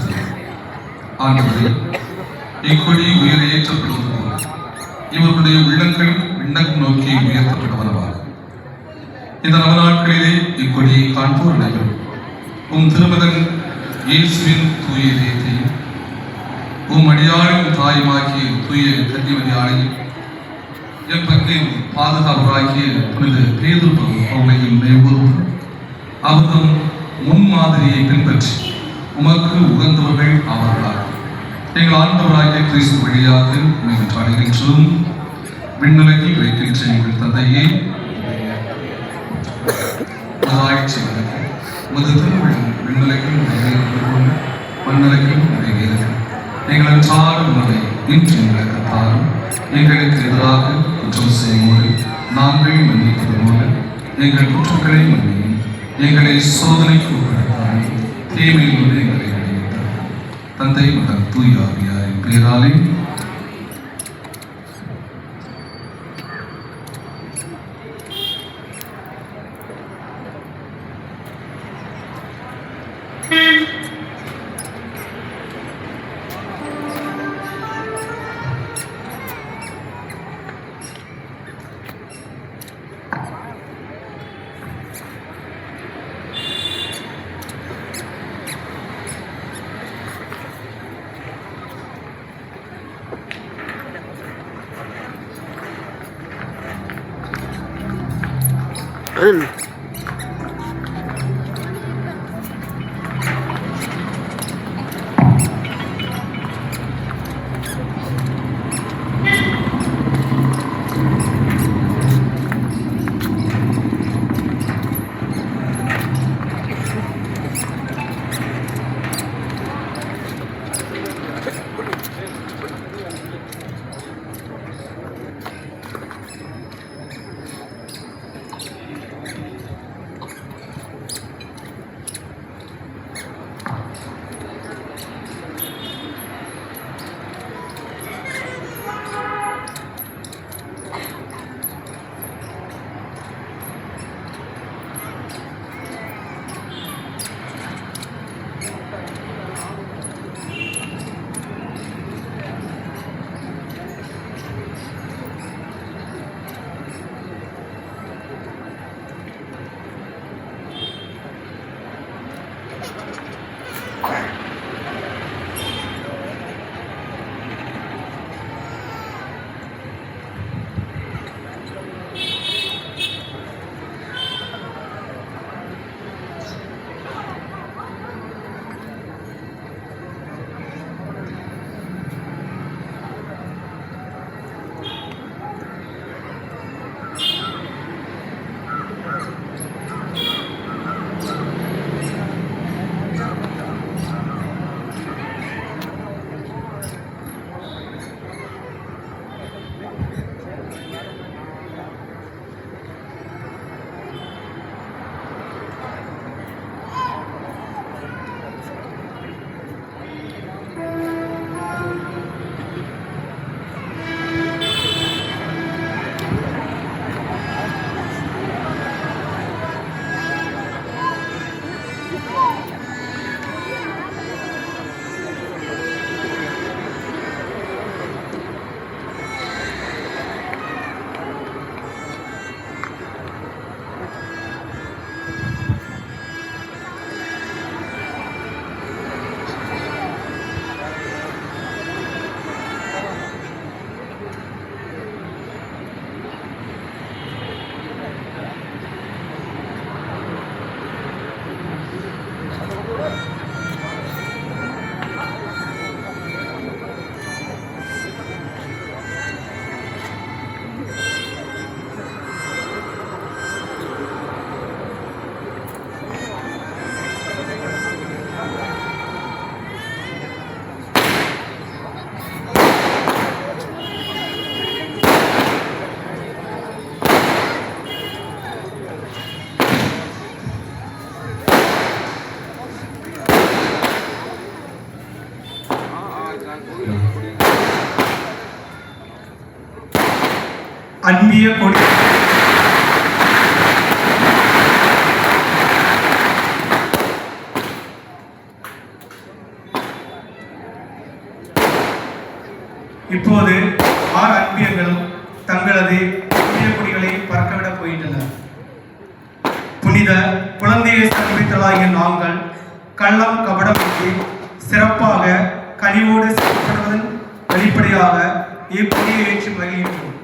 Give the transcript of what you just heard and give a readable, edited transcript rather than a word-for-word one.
செலுத்தும். ஆண்டவரே, இக்கொடி உயிரை ஏற்றப்படுவது போல இவர்களுடைய உள்ளங்கள் விண்ணகம் நோக்கி உயர்த்தப்படுவனவாக. இந்த நவநாட்களிலே இக்கொடியை காண்போர் அனைவரும் உம் திருமகன் இயேசுவின் தூய இதயத்தையும் உம் அடியாரின் தாயுமாகிய தூய கன்னிமரியாளையும் என் பங்கின் பாதுகாவலராகிய புனித பேதுரு பவுலையும் நினைவுகூர்ந்து அவரும் முன்மாதிரியை பின்பற்றி உமக்கு உகந்தவர்கள் ஆவார்களாக. எங்கள் ஆண்டவராகிய கிறிஸ்து வழியாக நீங்கள் அடைகின்றோம். விண்ணுலகில் வைக்கின்ற எங்கள் தந்தையே, ஆட்சி உமது திருவிழம் விண்ணுலகில் நிறைவேறும் மண்ணுலகில் நிறைவேறும். எங்கள் அன்றாட உணவை இன்று எங்களுக்கு தாரும். எங்களுக்கு எதிராக குற்றம் செய்யும்போது நாங்கள் மன்னிப்பது போல எங்கள் குற்றங்களை மன்னியும். எங்களை சோதனைக்கு உட்படுத்தாமல் தீமையிலிருந்து எங்களை விடுவித்தார். தந்தை மகன் தூய ஆவியாரின் பெயராலே அன்பிய கொடி இப்போது 6 அன்பியர்களும் தங்களது புதிய கொடிகளை பறக்கவிடப் போகின்றனர். புனித குழந்தையை சந்தித்தலாகிய நாங்கள் கள்ளம் கபடமின்றி சிறப்பாக கனிவோடு செயல்படுவதன் வெளிப்படையாக இக்கொடியை ஏற்றி மகிழ்கின்றோம்.